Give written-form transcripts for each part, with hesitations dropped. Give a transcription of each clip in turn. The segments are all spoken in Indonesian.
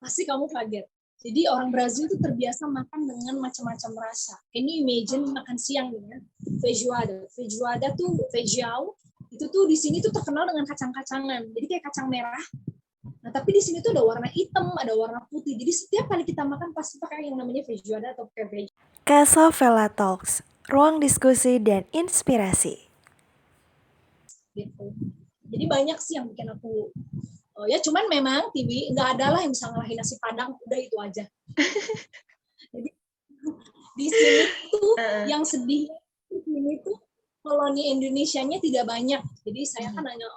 pasti kamu kaget. Jadi orang Brazil itu terbiasa makan dengan macam-macam rasa. Can you imagine makan siang ya? Feijoada. Feijoada tuh feijão. Itu tuh di sini tuh terkenal dengan kacang-kacangan. Jadi kayak kacang merah. Nah, tapi di sini tuh ada warna hitam, ada warna putih. Jadi setiap kali kita makan pasti pakai yang namanya feijoada atau pakai Casa Vela Talks, ruang diskusi dan inspirasi. gitu. Jadi banyak sih yang bikin aku ya cuman memang TV nggak ada lah yang bisa ngalahin nasi Padang, udah itu aja. Jadi di sini tuh yang sedih ini tuh koloni Indonesianya tidak banyak. Jadi saya kan hanya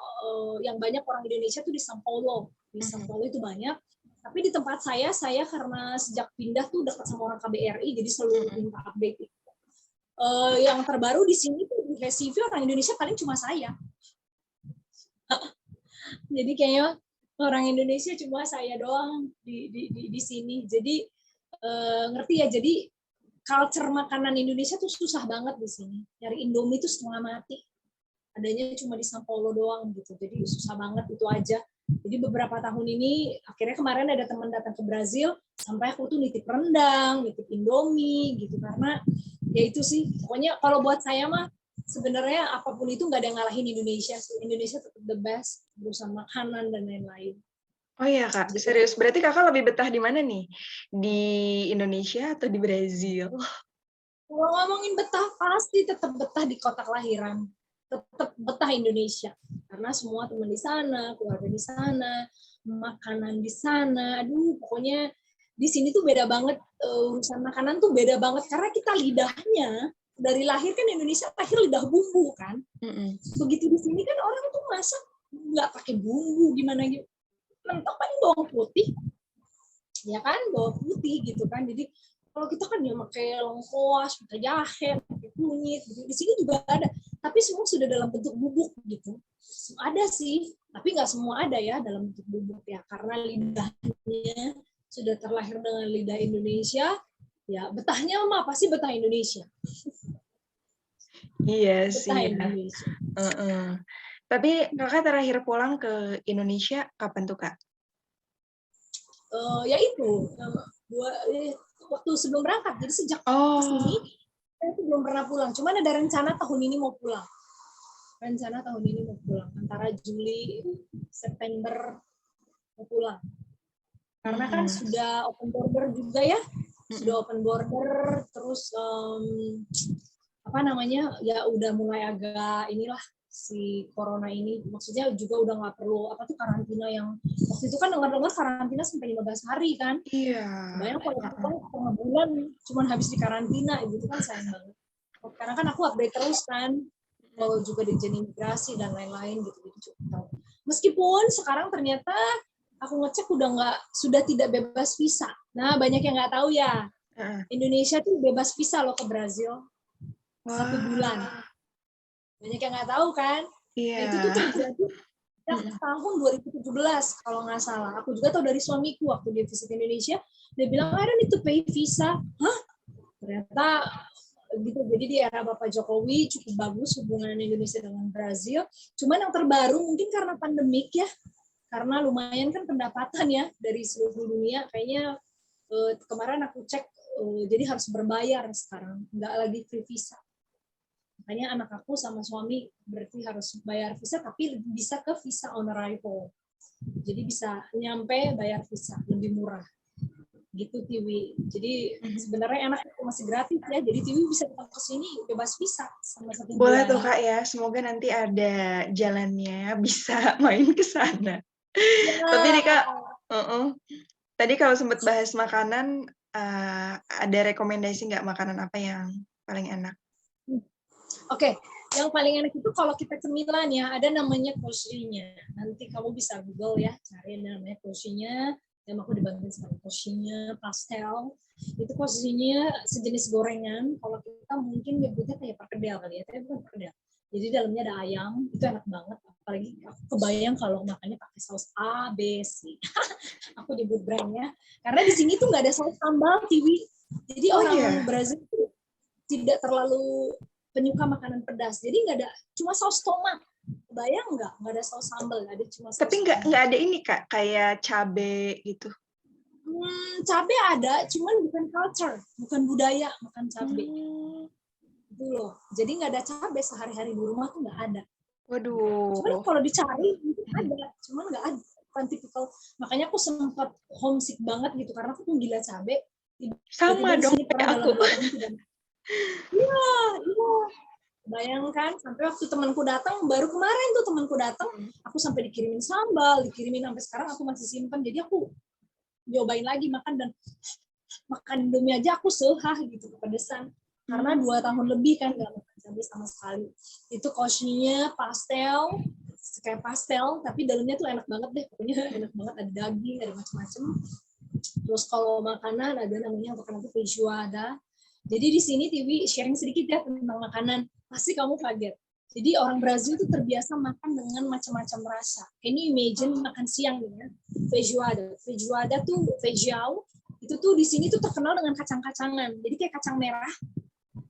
yang banyak orang Indonesia tuh di São Paulo. Di São Paulo itu banyak. Tapi di tempat saya karena sejak pindah tuh dekat sama orang KBRI, jadi selalu minta update. Yang terbaru di sini tuh di Recife orang Indonesia paling cuma saya. Jadi kayaknya orang Indonesia cuma saya doang di sini. Jadi ngerti ya. Jadi culture makanan Indonesia tuh susah banget di sini. Nyari Indomie tuh setengah mati. Adanya cuma di São Paulo doang gitu. Jadi susah banget itu aja. Jadi beberapa tahun ini akhirnya kemarin ada teman datang ke Brazil sampai aku tuh nitip rendang, nitip Indomie gitu karena ya itu sih. Pokoknya kalau buat saya mah sebenarnya apapun itu nggak ada yang ngalahin Indonesia. Indonesia tetap the best berusaha makanan dan lain-lain. Oh iya Kak, serius. Berarti Kakak lebih betah di mana nih? Di Indonesia atau di Brazil? Kalau ngomongin betah, pasti tetap betah di kota kelahiran. Tetap betah Indonesia. Karena semua teman di sana, keluarga di sana, makanan di sana. Aduh, pokoknya di sini tuh beda banget. Urusan makanan tuh beda banget. Karena kita lidahnya, dari lahir kan Indonesia lahir lidah bumbu kan. Begitu di sini kan orang tuh masak nggak pakai bumbu, gimana gitu. Mentok paling bawang putih. Ya kan, bawang putih gitu kan. Jadi kalau kita kan ya pakai lengkuas, pakai jahe, pakai kunyit, gitu. Di sini juga ada, tapi semua sudah dalam bentuk bubuk gitu. Ada sih, tapi nggak semua ada ya dalam bentuk bubuk ya, karena lidahnya sudah terlahir dengan lidah Indonesia, ya betahnya mah pasti betah Indonesia. Iya betah sih. Indonesia. Tapi Kakak terakhir pulang ke Indonesia kapan tuh Kak? Ya itu, waktu sebelum berangkat, jadi sejak kesini saya itu belum pernah pulang. Cuman ada rencana tahun ini mau pulang. Antara Juli, September mau pulang. Karena kan sudah open border juga ya, terus ya udah mulai agak inilah si corona ini, maksudnya juga udah nggak perlu karantina yang waktu itu kan dengar karantina sampai 15 hari kan. Iya. Bayang kalau kita setengah bulan cuma habis di karantina gitu kan sayang banget. Karena kan aku update terus kan, kalau juga Dirjen Imigrasi dan lain-lain gitu. Meskipun sekarang ternyata aku ngecek sudah tidak bebas visa. Nah banyak yang nggak tahu ya, Indonesia tuh bebas visa loh ke Brazil 1 bulan. Banyak yang nggak tahu kan? Iya. Nah, itu tuh terjadi tahun 2017 kalau nggak salah. Aku juga tahu dari suamiku waktu dia visit Indonesia, dia bilang I don't need to pay visa. Hah? Ternyata gitu. Jadi di era Bapak Jokowi cukup bagus hubungan Indonesia dengan Brazil. Cuman yang terbaru mungkin karena pandemik ya, karena lumayan kan pendapatan ya dari seluruh dunia. Kayaknya kemarin aku cek jadi harus berbayar sekarang, nggak lagi free visa. Makanya anak aku sama suami berarti harus bayar visa, tapi bisa ke visa on arrival. Jadi bisa nyampe bayar visa, lebih murah. Gitu Tiwi. Jadi sebenarnya enak, masih gratis ya. Jadi Tiwi bisa datang ke sini bebas visa sama 1 bulan. Boleh tuh Kak ya, semoga nanti ada jalannya bisa main ke sana. Tapi nih Kak, tadi kalau sempat bahas makanan, ada rekomendasi nggak makanan apa yang paling enak? Oke, yang paling enak itu kalau kita cemilan ya, ada namanya coxinha. Nanti kamu bisa Google ya, cari namanya coxinha. Yang aku dibantuin sama coxinha, pastel. Itu coxinha sejenis gorengan. Kalau kita mungkin nyebutnya kayak perkedel kali ya, tapi bukan perkedel. Jadi dalamnya ada ayam, itu enak banget. Apalagi aku kebayang kalau makannya pakai saus A, B, C. Aku nyebut brandnya. Karena di sini tuh nggak ada saus sambal, Tiwi. Jadi orang Brazil tuh tidak terlalu penyuka makanan pedas, jadi nggak ada, cuma saus tomat. Bayang nggak ada saus sambal, ada cuma saus. Tapi nggak ada ini Kak, kayak cabe gitu. Cabai ada, cuman bukan culture, bukan budaya makan cabai. Gitu loh. Jadi nggak ada cabai sehari-hari di rumah tuh nggak ada. Waduh. Cuman kalau dicari itu ada, cuman nggak ada. Bukan tipikal. Makanya aku sempat homesick banget gitu karena aku tuh gila cabai. Sama dong kayak aku. Iya. Bayangkan sampai waktu temanku datang, baru kemarin tuh temanku datang, aku sampai dikirimin sambal, dikirimin sampai sekarang aku masih simpan. Jadi aku nyobain lagi makan dan makan Indomie aja aku sehah gitu kepedesan. Karena 2 tahun lebih kan nggak makan cabai sama sekali. Itu cosminya pastel, kayak pastel, tapi dalamnya tuh enak banget deh. Pokoknya enak banget, ada daging, ada macam-macam. Terus kalau makanan ada namanya makanan itu feijoada. Jadi di sini TV sharing sedikit ya tentang makanan. Pasti kamu kaget. Jadi orang Brazil itu terbiasa makan dengan macam-macam rasa. Can you imagine makan siang ya? Feijoada. Feijoada tuh feijão. Itu tuh di sini tuh terkenal dengan kacang-kacangan. Jadi kayak kacang merah.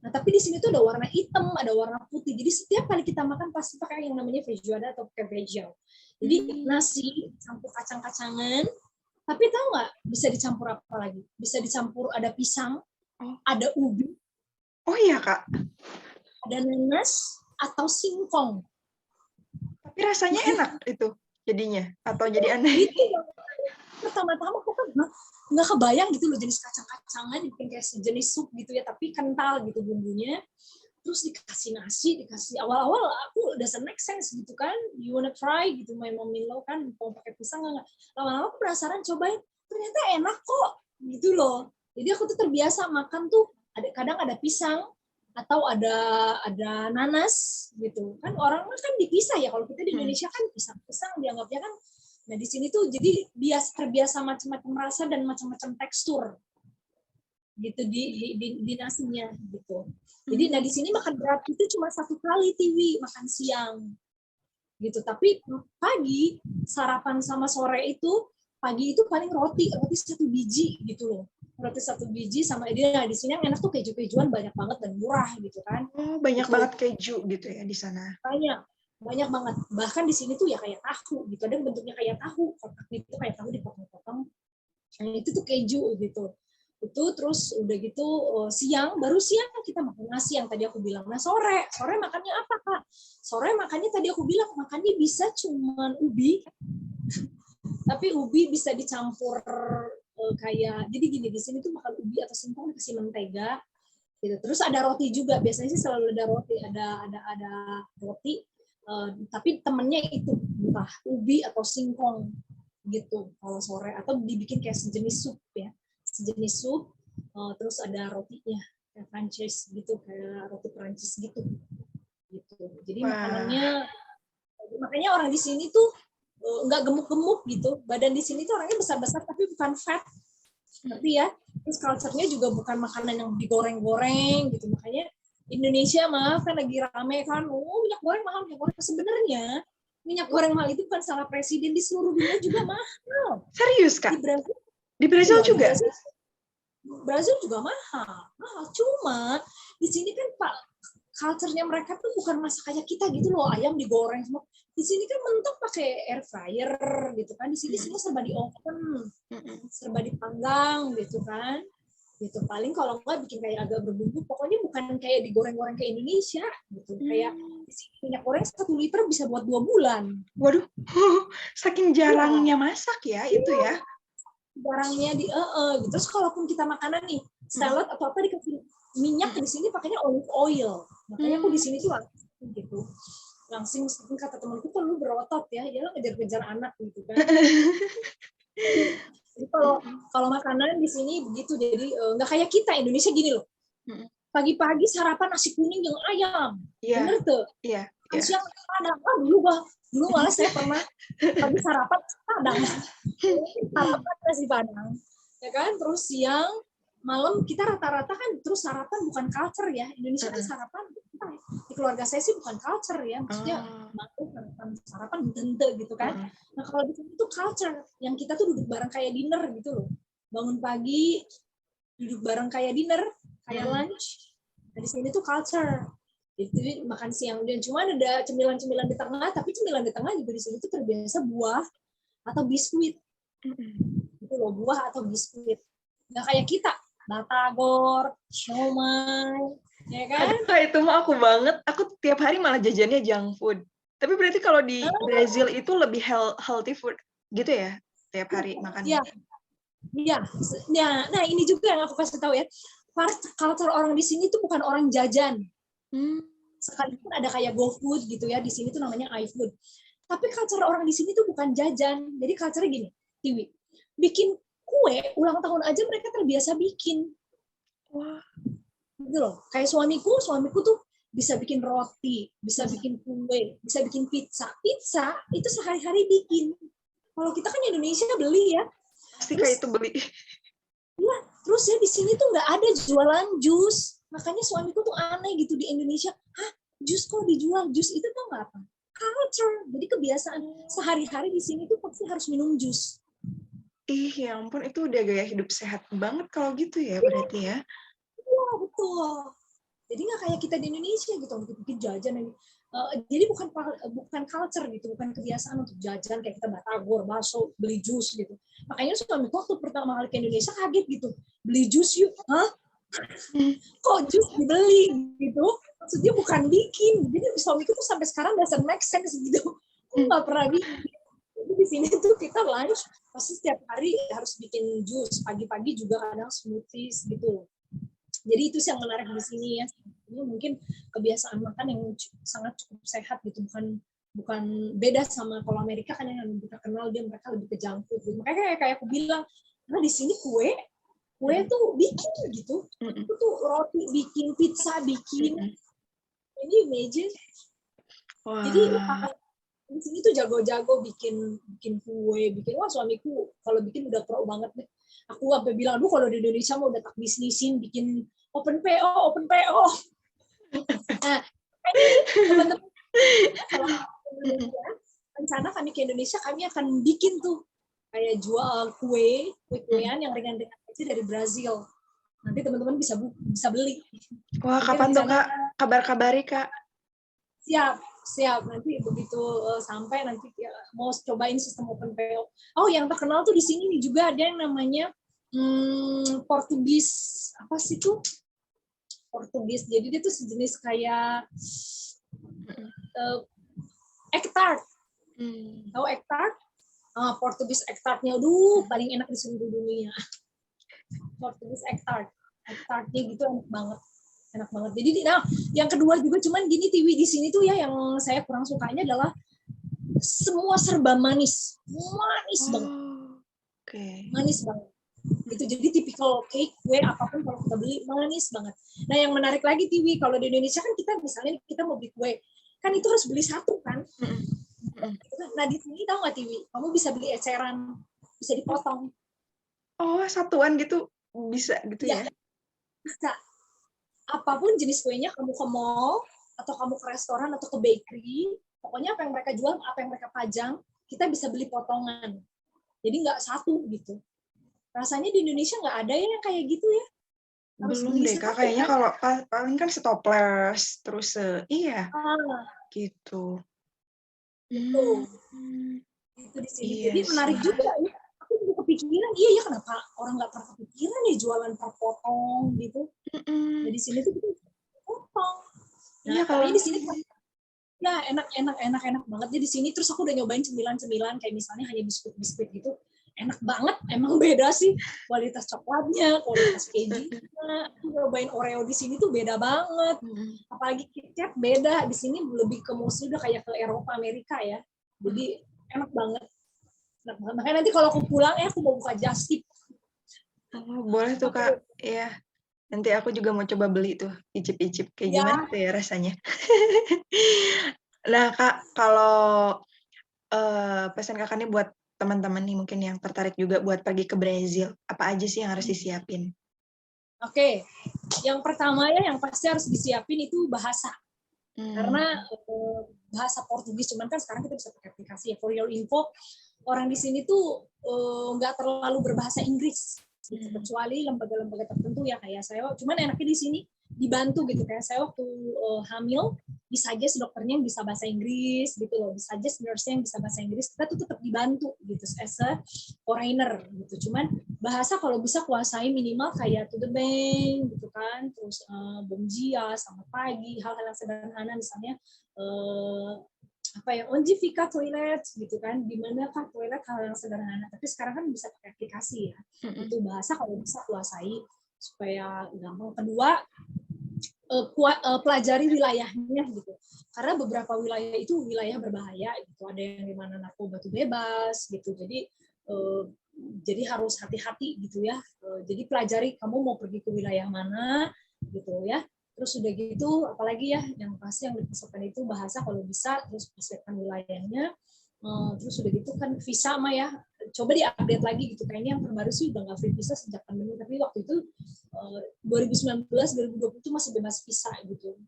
Nah, tapi di sini tuh ada warna hitam, ada warna putih. Jadi setiap kali kita makan pasti pakai yang namanya feijoada atau pakai feijão. Jadi nasi campur kacang-kacangan. Tapi tahu nggak bisa dicampur apa lagi? Bisa dicampur ada pisang, ada ubi. Oh iya, Kak. Ada nanas atau singkong. Tapi rasanya enak itu jadinya atau jadi aneh? Itu pertama-tama aku kan nggak kebayang gitu loh jenis kacang-kacangan bikin kayak sejenis sup gitu ya, tapi kental gitu bumbunya. Terus dikasih nasi, dikasih awal-awal aku doesn't make sense gitu kan. You wanna try gitu, my mom-in-law kan mau pakai pisang nggak? Lama-lama aku penasaran cobain, ternyata enak kok gitu loh. Jadi aku tuh terbiasa makan tuh kadang ada pisang atau ada nanas gitu kan, orang kan dipisah ya, kalau kita di Indonesia kan pisang dianggapnya kan. Nah di sini tuh jadi terbiasa macam-macam rasa dan macam-macam tekstur gitu di nasinya gitu. Jadi nah di sini makan berat itu cuma 1 kali TV makan siang gitu, tapi pagi sarapan sama sore itu, pagi itu paling roti 1 biji gitu loh. Roti 1 biji sama dia. Di sini yang enak tuh keju-kejuan banyak banget dan murah gitu kan. Oh, banyak gitu. banget keju gitu ya di sana. Banyak banget. Bahkan di sini tuh ya kayak tahu gitu. Ada bentuknya kayak tahu, kotak gitu kayak tahu dipotong-potong. Nah, itu tuh keju gitu. Itu terus udah gitu baru siang kita makan nasi yang tadi aku bilang. Nah, sore makannya apa, Kak? Sore makannya tadi aku bilang makannya bisa cuman ubi. Tapi ubi bisa dicampur kayak, jadi gini, di sini tuh makan ubi atau singkong dikasih mentega gitu. Terus ada roti juga, biasanya sih selalu ada roti, ada roti, tapi temennya itu entah ubi atau singkong gitu kalau sore, atau dibikin kayak sejenis sup ya, terus ada rotinya kayak Prancis gitu, kayak roti Prancis gitu. Jadi makanya orang di sini tuh nggak gemuk-gemuk gitu. Badan di sini tuh orangnya besar-besar tapi bukan fat. Ngerti ya? Terus culture-nya juga bukan makanan yang digoreng-goreng gitu. Makanya Indonesia kan lagi rame kan, minyak goreng mahal. Sebenarnya minyak goreng mahal itu bukan salah presiden, di seluruh dunia juga mahal. Serius, Kak? Di Brazil juga? Brazil juga mahal. Cuma di sini kan Pak, culture-nya mereka tuh bukan masak kayak kita gitu loh, ayam digoreng semua. Di sini kan mentok pakai air fryer gitu kan. Di sini semua serba di oven, serba dipanggang gitu kan. Gitu paling kalau enggak bikin kayak agak berbumbu, pokoknya bukan kayak digoreng-goreng kayak Indonesia gitu. Kayak di sini minyak goreng 1 liter bisa buat 2 bulan. Waduh, saking jarangnya masak ya itu ya. Jarangnya gitu. Terus kalaupun kita makanan nih, salad atau apa dikasih minyak, di sini pakainya olive oil. Makanya aku di sini tuh gitu. Langsung kata temanku, kok lu berotot ya, lo ngejar-ngejar anak gitu kan. Jadi kalau makanan di sini begitu, jadi nggak kayak kita Indonesia gini loh. Pagi-pagi sarapan nasi kuning dengan ayam, bener tuh. Iya. Siang padang, dulu malah saya pernah pagi sarapan padang, sarapan nasi padang, ya kan. Terus siang, malam kita rata-rata kan terus sarapan bukan culture ya. Indonesia kan sarapan di keluarga saya sih bukan culture ya, maksudnya sarapan bente gitu kan. Nah kalau di sini tuh culture, yang kita tuh duduk bareng kayak dinner gitu loh, bangun pagi duduk bareng kayak dinner, kayak lunch. Nah, di sini tuh culture. Jadi makan siang dan cuma ada cemilan-cemilan di tengah, tapi cemilan di tengah juga di sini tuh terbiasa buah atau biskuit. Itu loh, buah atau biskuit. Nggak kayak kita, batagor, siomay, ya kan? Aduh, Kak, itu mah aku banget. Aku tiap hari malah jajannya junk food. Tapi berarti kalau di Brazil itu lebih healthy food gitu ya? Tiap hari makannya. Iya, iya. Nah, ini juga yang aku kasih tahu ya. Culture orang di sini tuh bukan orang jajan. Sekalipun ada kayak GoFood gitu ya, di sini tuh namanya iFood. Tapi culture orang di sini tuh bukan jajan. Jadi culture-nya gini, Tiwi, bikin kue ulang tahun aja mereka terbiasa bikin. Wah. Gitu loh. Kayak suamiku tuh bisa bikin roti, bisa bikin kue, bisa bikin pizza. Pizza itu sehari-hari bikin. Kalau kita kan Indonesia beli ya. Pasti kayak itu beli. Ya, terus ya di sini tuh nggak ada jualan jus. Makanya suamiku tuh aneh gitu di Indonesia. Hah, jus kok dijual? Jus itu tuh nggak apa? Culture. Jadi kebiasaan sehari-hari di sini tuh pasti harus minum jus. Ih, ya ampun, itu udah gaya hidup sehat banget kalau gitu ya berarti ya. Iya, betul. Jadi nggak kayak kita di Indonesia gitu, bikin jajan. Jadi bukan culture gitu, bukan kebiasaan untuk jajan kayak kita batagor, bakso, beli jus gitu. Makanya suami waktu pertama kali ke Indonesia kaget gitu, beli jus yuk, hah? Kok jus dibeli gitu? Maksudnya bukan bikin. Jadi suamiku tuh sampai sekarang doesn't make sense gitu. Nggak pernah bikin. Jadi di sini tuh kita lunch pasti setiap hari harus bikin jus. Pagi-pagi juga kadang smoothies gitu. Jadi itu sih yang menarik di sini ya. Ini mungkin kebiasaan makan yang sangat cukup sehat gitu, bukan beda sama kalau Amerika kan yang kita kenal dia mereka lebih ke junk food gitu. Makanya kayak aku bilang, nah di sini kue tuh bikin gitu. Itu tuh roti bikin, pizza bikin. Ini imagine. Jadi di sini tuh jago-jago bikin kue, wah suamiku kalau bikin udah pro banget deh. Aku sampai bilang, aduh kalau di Indonesia mau udah tak bisnisin, bikin open PO. Nah, teman-teman, kalau Indonesia, rencana kami ke Indonesia, kami akan bikin tuh kayak jual kue-kuean yang ringan-ringan aja dari Brazil. Nanti teman-teman bisa beli. Wah, kapan tuh Kak? Kabar-kabari Kak. Siap. Nanti begitu sampai nanti mau cobain sistem open PO. Oh, yang terkenal tuh di sini nih juga ada yang namanya Portugis. Apa sih tuh? Portugis. Jadi dia tuh sejenis kayak egg tart. Tahu egg tart? Portugis egg tartnya, paling enak di seluruh dunia. Portugis egg tart. Egg tartnya gitu enak banget. Jadi yang kedua juga cuman gini Tiwi di sini tuh ya yang saya kurang sukanya adalah semua serba manis banget. Manis banget. Gitu jadi tipikal cake, kue apapun kalau kita beli manis banget. Nah yang menarik lagi Tiwi kalau di Indonesia kan kita misalnya kita mau beli kue kan itu harus beli satu kan. Nah di sini tahu nggak Tiwi? Kamu bisa beli eceran, bisa dipotong. Oh satuan gitu bisa gitu ya? Bisa. Apapun jenis kuenya, kamu ke mall, atau kamu ke restoran, atau ke bakery, pokoknya apa yang mereka jual, apa yang mereka pajang, kita bisa beli potongan. Jadi nggak satu gitu. Rasanya di Indonesia nggak ada ya yang kayak gitu ya. Harus belum deh Kak, kayaknya kan? Kalau paling kan stoples, terus iya, gitu. Itu di sini. Iya, jadi menarik juga ya. Kepikiran, iya ya kenapa orang nggak pernah kepikiran nih jualan per potong gitu. Nah di sini tuh kita potong. Nah, iya kalau di sini ya enak banget ya di sini. Terus aku udah nyobain cemilan-cemilan kayak misalnya hanya biskuit gitu. Enak banget, emang beda sih kualitas coklatnya, kualitas kejunya. Nyobain Oreo di sini tuh beda banget. Apalagi KitKat beda. Di sini lebih ke mostly udah kayak ke Eropa, Amerika ya. Jadi enak banget. Makanya nanti kalau aku pulang aku mau buka just tip. Boleh tuh Kak, ya. Nanti aku juga mau coba beli tuh, icip-icip kayak gimana tuh ya rasanya. Nah Kak, kalau pesan Kakak nih buat teman-teman nih mungkin yang tertarik juga buat pergi ke Brazil, apa aja sih yang harus disiapin? Oke, yang pertama ya yang pasti harus disiapin itu bahasa. Karena bahasa Portugis, cuman kan sekarang kita bisa pakai aplikasi ya. For your info, orang di sini tuh nggak terlalu berbahasa Inggris, kecuali lembaga-lembaga tertentu ya kayak saya. Cuman enaknya di sini dibantu gitu kayak saya waktu hamil suggest dokternya yang bisa bahasa Inggris gitu loh, suggest nurse-nya yang bisa bahasa Inggris, kita tuh tetap dibantu gitu as a foreigner gitu. Cuman bahasa kalau bisa kuasai minimal kayak to the bank gitu kan, terus bom jia, selamat pagi, hal-hal yang sederhana misalnya apa ya, onji vika toilet gitu kan, gimana kah toilet, hal yang sederhana. Tapi sekarang kan bisa pakai aplikasi ya. Itu bahasa kalau bisa kuasai supaya gampang. Kedua, pelajari wilayahnya gitu. Karena beberapa wilayah itu wilayah berbahaya gitu. Ada yang di mana narkoba itu bebas gitu. Jadi harus hati-hati gitu ya. Jadi pelajari kamu mau pergi ke wilayah mana gitu ya. Terus udah gitu, apalagi ya yang pasti yang dipersiapkan itu bahasa kalau bisa, terus persiapkan wilayahnya. Terus udah gitu kan visa mah ya, coba diupdate lagi gitu. Kayaknya yang terbaru sih udah nggak free visa sejak pandemi, tapi waktu itu 2019 2020 itu masih bebas visa gitu.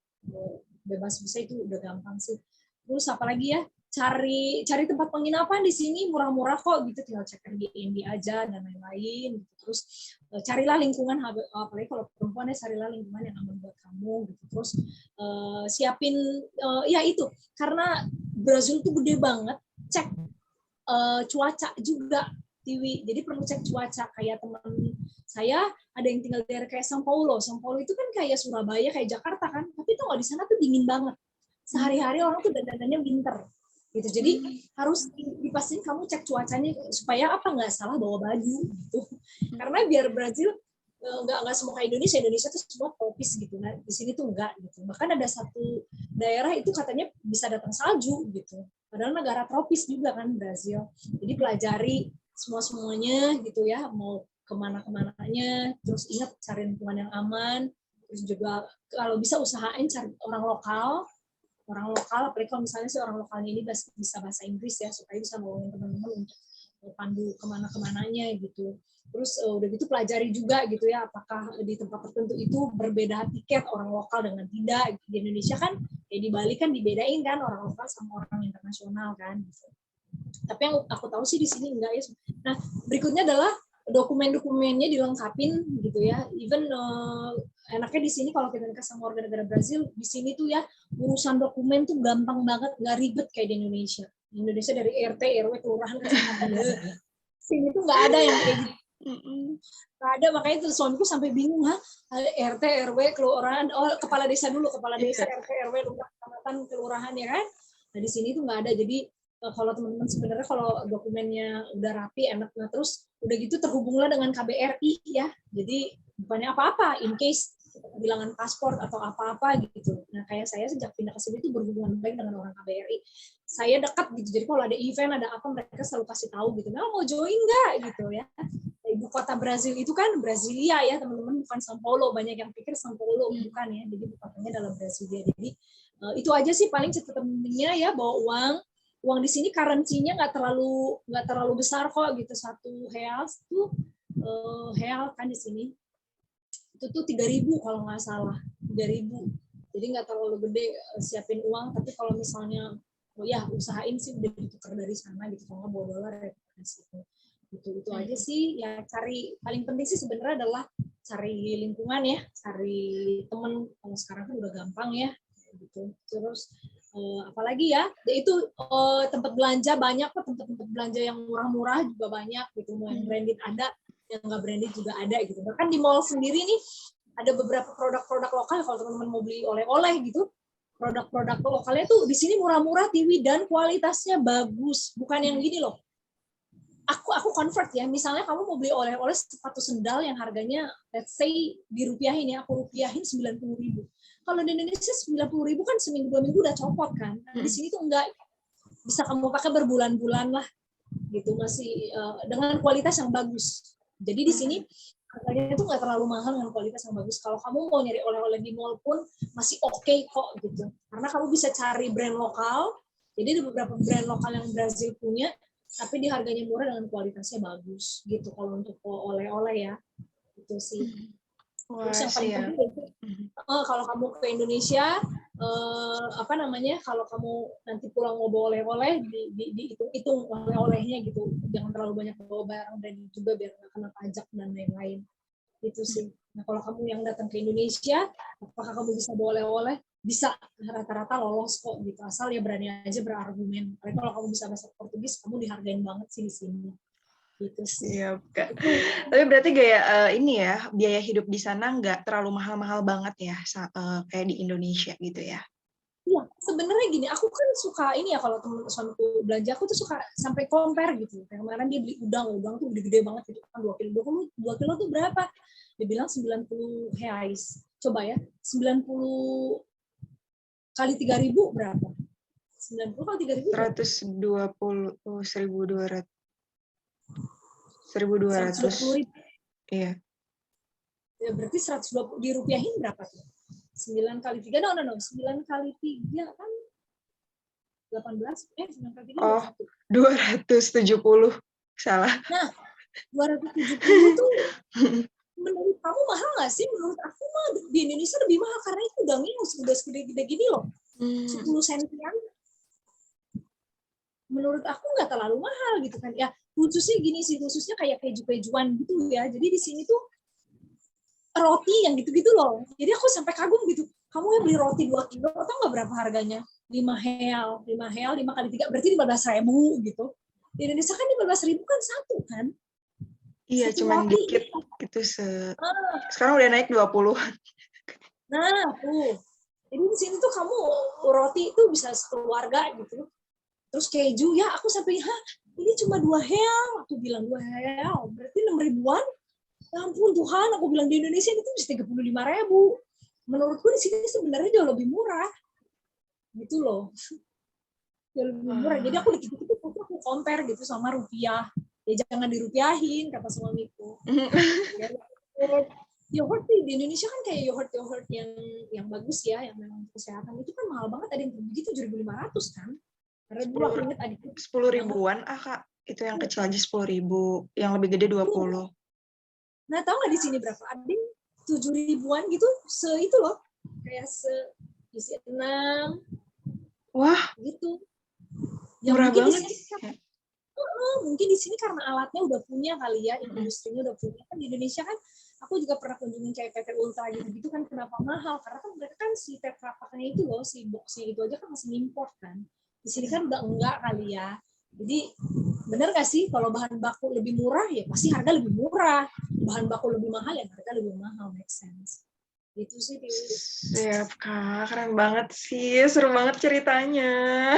Bebas visa itu udah gampang sih. Terus apalagi ya, cari tempat penginapan di sini murah-murah kok gitu, tinggal cek Airbnb aja dan lain-lain gitu. Terus carilah lingkungan, apalagi kalau perempuan ya, carilah lingkungan yang aman buat kamu gitu. Terus siapin ya itu, karena Brazil tuh gede banget, cek cuaca juga, Tiwi. Jadi perlu cek cuaca. Kayak teman saya ada yang tinggal di daerah kayak São Paulo. São Paulo itu kan kayak Surabaya, kayak Jakarta kan, tapi tuh nggak, di sana tuh dingin banget. Sehari-hari orang tuh dandanannya winter gitu. Jadi harus dipastiin kamu cek cuacanya supaya apa, nggak salah bawa baju gitu. Karena biar Brazil nggak semua kayak Indonesia tuh semua tropis gitu. Nah di sini tuh enggak gitu. Bahkan ada satu daerah itu katanya bisa datang salju gitu. Padahal negara tropis juga kan Brazil. Jadi pelajari semuanya gitu ya, mau kemana-kemananya. Terus ingat cari lingkungan yang aman. Terus juga kalau bisa usahain cari orang lokal, apalagi kalau misalnya si orang lokalnya ini bisa bahasa Inggris ya, supaya bisa nolongin teman-teman untuk pandu kemana-kemananya gitu. Terus udah gitu pelajari juga gitu ya, apakah di tempat tertentu itu berbeda tiket orang lokal dengan tidak. Di Indonesia kan, ya di Bali kan dibedain kan orang lokal sama orang internasional kan. Gitu. Tapi yang aku tahu sih di sini enggak ya. Nah berikutnya adalah dokumen-dokumennya dilengkapin gitu ya. Even enaknya di sini kalau kita nikah sama warga negara Brazil, di sini tuh ya urusan dokumen tuh gampang banget, nggak ribet kayak di Indonesia. Di Indonesia dari RT, RW, kelurahan, kecamatan, sini tuh nggak ada yang kayak gitu. Nggak ada, makanya tuh suamiku sampai bingung, RT, RW, kelurahan, kepala desa dulu, kepala desa, RT, RW, lurah, kecamatan, kelurahan ya kan. Nah di sini tuh nggak ada. Jadi kalau teman-teman sebenarnya kalau dokumennya udah rapi, enak, nah terus udah gitu terhubunglah dengan KBRI ya. Jadi bukannya apa-apa, in case kehilangan paspor atau apa-apa gitu. Nah kayak saya sejak pindah ke sini tuh berhubungan baik dengan orang KBRI. Saya dekat gitu, jadi kalau ada event, ada apa, mereka selalu kasih tahu gitu. Nah mau join nggak gitu ya. Ibu kota Brazil itu kan Brasilia ya teman-teman, bukan São Paulo. Banyak yang pikir São Paulo, bukan ya. Jadi ibu kotanya dalam Brasilia. Jadi itu aja sih paling catatan pentingnya ya, bawa uang di sini currency-nya nggak terlalu besar kok gitu. 1 real tuh real kan di sini itu tuh 3.000 kalau nggak salah, 3.000. Jadi nggak terlalu gede siapin uang. Tapi kalau misalnya ya usahain sih udah ditukar dari sana gitu, kalau nggak bawa dolar ya itu aja sih ya. Cari, paling penting sih sebenarnya adalah cari lingkungan ya, cari temen. Kalau sekarang kan udah gampang ya gitu. Terus apalagi ya, itu tempat belanja banyak kok, tempat belanja yang murah-murah juga banyak gitu. Mau yang branded ada, yang nggak branded juga ada gitu. Bahkan di mall sendiri nih ada beberapa produk-produk lokal. Kalau teman-teman mau beli oleh-oleh gitu, produk-produk lokalnya tuh di sini murah-murah, Tiwi, dan kualitasnya bagus. Bukan yang gini loh. Aku convert ya, misalnya kamu mau beli oleh-oleh sepatu sendal yang harganya let's say dirupiahin ya, aku rupiahin 90.000. Kalau di Indonesia 90.000 kan seminggu 2 minggu udah copot kan. Nah, di sini tuh enggak, bisa kamu pakai berbulan-bulan lah gitu, masih dengan kualitas yang bagus. Jadi di sini harganya itu nggak terlalu mahal dengan kualitas yang bagus. Kalau kamu mau nyari oleh-oleh di mall pun masih oke kok gitu. Karena kamu bisa cari brand lokal. Jadi ada beberapa brand lokal yang Brazil punya, tapi di harganya murah dengan kualitasnya bagus gitu. Kalau untuk oleh-oleh ya, itu sih. Terus yang paling penting itu kalau kamu ke Indonesia, kalau kamu nanti pulang mau bawa oleh-oleh, dihitung oleh-olehnya gitu. Jangan terlalu banyak bawa barang, dan juga biar nggak kena pajak dan lain-lain. Itu sih. Nah kalau kamu yang datang ke Indonesia, apakah kamu bisa bawa oleh-oleh? bisa rata-rata lolos kok gitu, asal ya berani aja berargumen. Karena kalau kamu bisa bahasa Portugis, kamu dihargain banget sih di sini. Gitu sih. Siap, Kak. Tapi berarti gaya ini ya, biaya hidup di sana nggak terlalu mahal-mahal banget ya, kayak di Indonesia gitu ya? Iya, sebenarnya gini, aku kan suka ini ya kalau temen suamiku belanja, aku tuh suka sampai compare gitu. Kayak kemarin dia beli udang tuh gede-gede banget gitu kan 2 kilo. 2 kilo tuh berapa? Dia bilang 90 reais. Coba ya, 90 kali 3.000 berapa? 90 kali 3.000 berapa? 120, 1.200. 1.200. 120.000. Iya. Ya berarti 120 dirupiahin berapa tuh? 9 kali 3, no. 9 kali 3 kan 18, 9 kali 3 Oh, 21. 270. Salah. Nah, 270 tuh menurut kamu mahal nggak sih? Menurut aku mah di Indonesia lebih mahal karena itu udangnya udah segede-gede gini loh. 10 sentian. Menurut aku nggak terlalu mahal gitu kan. Ya, khususnya gini sih, khususnya kayak keju-kejuan gitu ya. Jadi di sini tuh roti yang gitu-gitu loh. Jadi aku sampai kagum gitu. Kamu yang beli roti 2 kilo, atau nggak berapa harganya? 5 real. 5 kali 3, berarti 15.000 gitu. Di Indonesia kan 15.000 kan satu kan? Iya, Satu cuman roti. dikit gitu. Sekarang udah naik 20. Nah, tuh. Jadi di sini tuh kamu roti itu bisa sekeluarga gitu. Terus keju, ya aku sampai, ini cuma 2 real. Aku bilang 2 real, berarti 6 ribuan. Ya ampun Tuhan, aku bilang di Indonesia itu bisa 35.000. Menurutku di sini sebenarnya jauh lebih murah. Gitu loh. Jauh lebih murah. Jadi aku dikit-dikit aku compare gitu sama rupiah. Ya jangan dirupiahin, kata suamiku. Ya, yogurt di Indonesia kan kayak yogurt yang bagus ya, yang memang untuk kesehatan itu kan mahal banget, ada yang begitu 7.500 kan. Karena dulu aku ingat adikku 10 ribuan, Kak. Itu yang kecil aja 10.000, yang lebih gede 20. Nah, tahu nggak di sini berapa? Ada yang 7 ribuan gitu, itu loh. Kayak isi 6. Wah, gitu. Ya murah mungkin banget. di sini mungkin di sini karena alatnya udah punya kali ya, industrinya udah punya. Kan di Indonesia kan aku juga pernah kunjungin kayak PT Ultra gitu kan, kenapa mahal? Karena kan mereka kan si Tetra Paknya itu loh, si boxnya itu aja kan masih import kan. Di sini kan udah enggak kali ya. Jadi benar nggak sih kalau bahan baku lebih murah ya pasti harga lebih murah. Bahan baku lebih mahal ya harga lebih mahal, make sense. Itu sih. Siap, Kak. Keren banget sih. Seru banget ceritanya.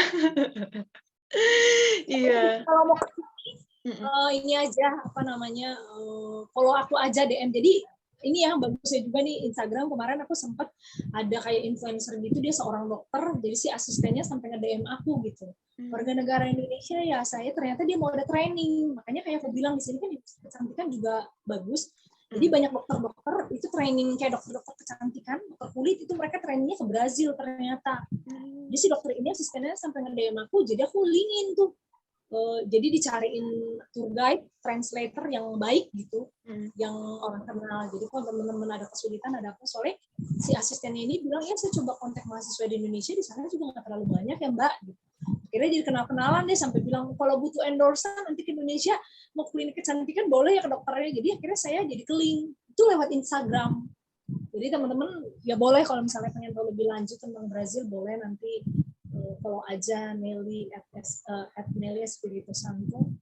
Iya. Kalau mau ini aja apa namanya, follow aku aja DM. Jadi ini yang bagusnya juga nih Instagram, kemarin aku sempat ada kayak influencer gitu, dia seorang dokter, jadi si asistennya sampai nge-DM aku gitu, warga negara Indonesia ya saya, ternyata dia mau ada training, makanya kayak aku bilang di sini kan kecantikan juga bagus. Jadi banyak dokter-dokter itu training kayak dokter-dokter kecantikan, dokter kulit itu mereka trainingnya ke Brazil ternyata. Jadi si dokter ini asistennya sampai nge-DM aku, jadi aku linkin tuh. Jadi dicariin tour guide, translator yang baik gitu, yang orang kenal. Jadi kalau teman-teman ada kesulitan, ada apa, soalnya si asistennya ini bilang, ya saya coba kontak mahasiswa di Indonesia, di sana juga nggak terlalu banyak ya Mbak. Akhirnya jadi kenal-kenalan deh, sampai bilang kalau butuh endorsan nanti ke Indonesia, mau klinik kecantikan boleh ya ke dokternya. Jadi akhirnya saya jadi ke link, itu lewat Instagram. Jadi teman-teman ya boleh kalau misalnya pengen tahu lebih lanjut tentang Brazil, boleh nanti follow aja Nelly at Nelly Espiritu Santo.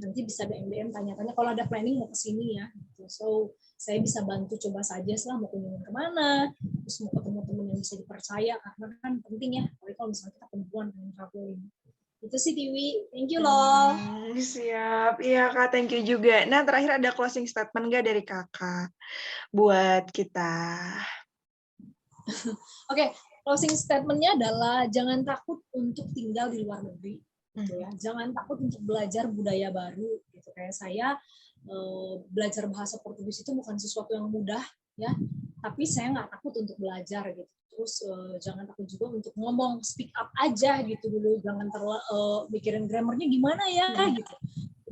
Nanti bisa DM tanya-tanya kalau ada planning mau kesini ya. So saya bisa bantu coba saja lah mau kunjungan kemana, terus mau ketemu teman yang bisa dipercaya karena kan penting ya. Kalau misalnya kita perempuan yang traveling. Itu sih Tiwi. Thank you loh. Siap. Iya Kak, thank you juga. Nah terakhir ada closing statement nggak dari Kakak buat kita? Oke. Closing statement-nya adalah jangan takut untuk tinggal di luar negeri, gitu ya. Jangan takut untuk belajar budaya baru, gitu. Kayak saya belajar bahasa Portugis itu bukan sesuatu yang mudah, ya. Tapi saya nggak takut untuk belajar, gitu. Terus jangan takut juga untuk ngomong, speak up aja, gitu dulu. Jangan terlalu mikirin grammarnya gimana ya, gitu.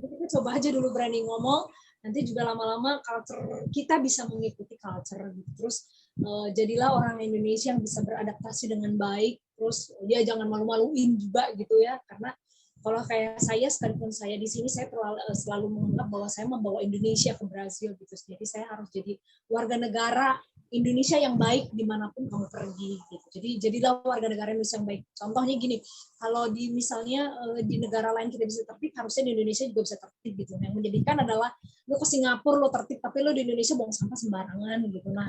Jadi kita coba aja dulu berani ngomong. Nanti juga lama-lama culture kita bisa mengikuti culture, gitu. Terus jadilah orang Indonesia yang bisa beradaptasi dengan baik, terus dia jangan malu-maluin juga gitu ya, karena kalau kayak saya, sekalipun saya di sini, saya selalu menganggap bahwa saya membawa Indonesia ke Brazil gitu, jadi saya harus jadi warga negara Indonesia yang baik dimanapun kamu pergi gitu. Jadi jadilah warga negara Indonesia yang baik. Contohnya gini, kalau di misalnya di negara lain kita bisa tertib, harusnya di Indonesia juga bisa tertib gitu. Yang menjadikan adalah lo ke Singapura lo tertib, tapi lo di Indonesia buang sampah sembarangan gitu. Nah,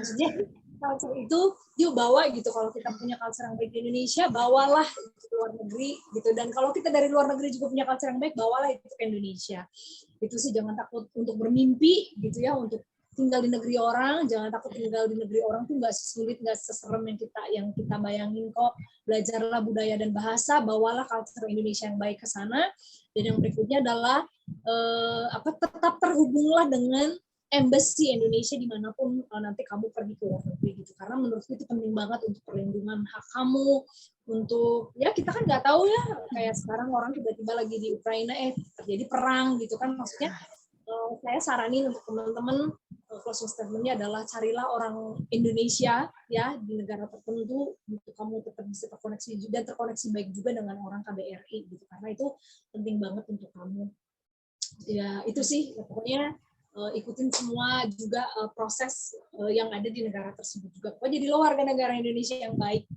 maksudnya culture itu yuk bawa gitu. Kalau kita punya culture yang baik di Indonesia, bawalah itu ke luar negeri gitu. Dan kalau kita dari luar negeri juga punya culture yang baik, bawalah itu ke Indonesia. Itu sih, jangan takut untuk bermimpi gitu ya, untuk tinggal di negeri orang. Jangan takut tinggal di negeri orang tuh nggak sesulit, nggak seserem yang kita bayangin kok. Belajarlah budaya dan bahasa, bawalah culture Indonesia yang baik ke sana. Dan yang berikutnya adalah tetap terhubunglah dengan embassy Indonesia dimanapun nanti kamu pergi ke luar negeri gitu. Karena menurutku itu penting banget untuk perlindungan hak kamu, untuk ya kita kan nggak tahu ya, kayak sekarang orang tiba-tiba lagi di Ukraina terjadi perang gitu kan, maksudnya saya saranin untuk teman-teman, closing statement-nya adalah carilah orang Indonesia ya di negara tertentu untuk kamu tetap bisa terkoneksi dan terkoneksi baik juga dengan orang KBRI gitu, karena itu penting banget untuk kamu. Ya itu sih ya, pokoknya ikutin semua juga proses yang ada di negara tersebut juga. Pokoknya jadilah warga negara Indonesia yang baik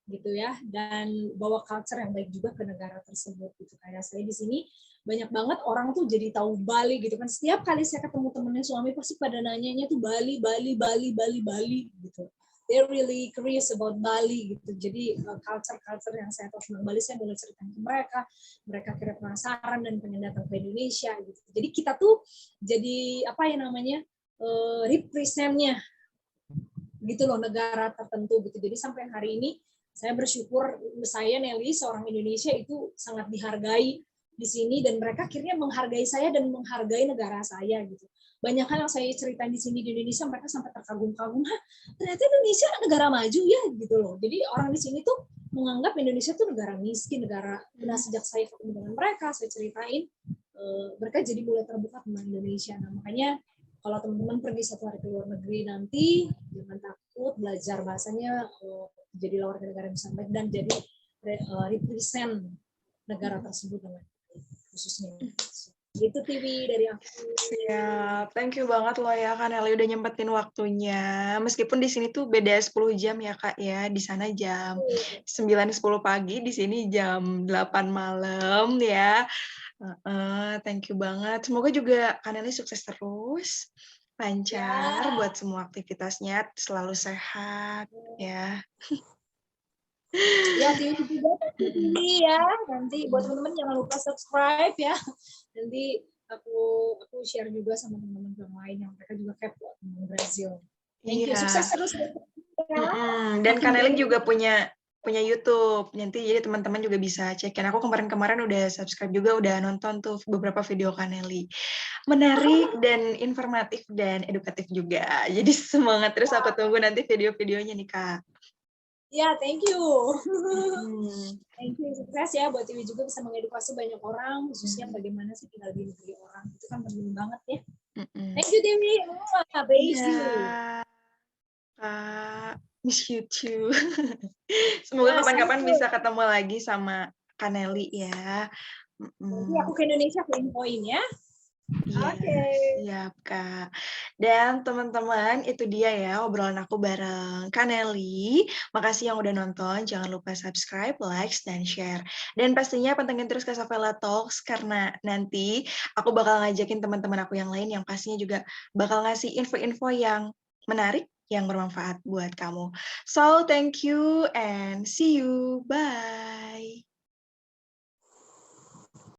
gitu ya, dan bawa culture yang baik juga ke negara tersebut gitu. Kayak saya di sini banyak banget orang tuh jadi tahu Bali gitu kan. Setiap kali saya ketemu temennya suami pasti pada nanyanya tuh Bali gitu. They're really curious about Bali gitu. Jadi culture yang saya tahu tentang Bali saya boleh ceritain ke mereka. Mereka kira penasaran dan pengen datang ke Indonesia gitu. Jadi kita tuh jadi apa ya namanya represent-nya gitu loh, negara tertentu gitu. Jadi sampai hari ini saya bersyukur saya Nelly seorang Indonesia itu sangat dihargai di sini, dan mereka akhirnya menghargai saya dan menghargai negara saya gitu. Banyak hal yang saya ceritain di sini di Indonesia mereka sampai terkagum-kagum, ternyata Indonesia negara maju ya gitu loh. Jadi orang di sini tuh menganggap Indonesia tuh negara miskin, negara. Nah sejak saya ketemu dengan mereka, saya ceritain, mereka jadi mulai terbuka tentang Indonesia. Nah makanya kalau teman-teman pergi satu hari ke luar negeri nanti, jangan takut belajar bahasanya, jadilah warga negara yang baik dan jadi represent negara tersebut dengan khususnya. Gitu TV dari aku. Ya, thank you banget loh ya Kak Nelly udah nyempetin waktunya. Meskipun di sini tuh beda 10 jam ya Kak ya. Di sana jam 9.10 pagi, di sini jam 8 malam ya. Thank you banget. Semoga juga Kak Nelly sukses terus, lancar buat semua aktivitasnya, selalu sehat ya. Ya, TV juga TV ya. Nanti buat teman-teman jangan lupa subscribe ya. Nanti aku share juga sama teman-teman yang lain yang mereka juga kepo tentang Brazil. Thank you. Sukses terus ya. Dan Kak Nelly juga punya YouTube. Nanti jadi teman-teman juga bisa cekin. Aku kemarin-kemarin udah subscribe juga, udah nonton tuh beberapa video Kak Nelly. Menarik dan informatif dan edukatif juga. Jadi semangat terus, aku tunggu nanti video-videonya nih Kak. Ya, thank you. Thank you, sukses ya buat TV juga bisa mengedukasi banyak orang, khususnya bagaimana sih tinggal di negeri orang. Itu kan penting banget ya. Thank you, TV. Miss you. Miss you too. Semoga kapan-kapan bisa ketemu lagi sama Kak Nelly ya. Nanti aku ke Indonesia, aku infoin ya. Iya, siap Kak. Dan teman-teman, itu dia ya obrolan aku bareng Kak Nelly. Makasih yang udah nonton, jangan lupa subscribe, like, dan share. Dan pastinya pantengin terus Kasavela Talks, karena nanti aku bakal ngajakin teman-teman aku yang lain yang pastinya juga bakal ngasih info-info yang menarik, yang bermanfaat buat kamu. So, thank you and see you. Bye.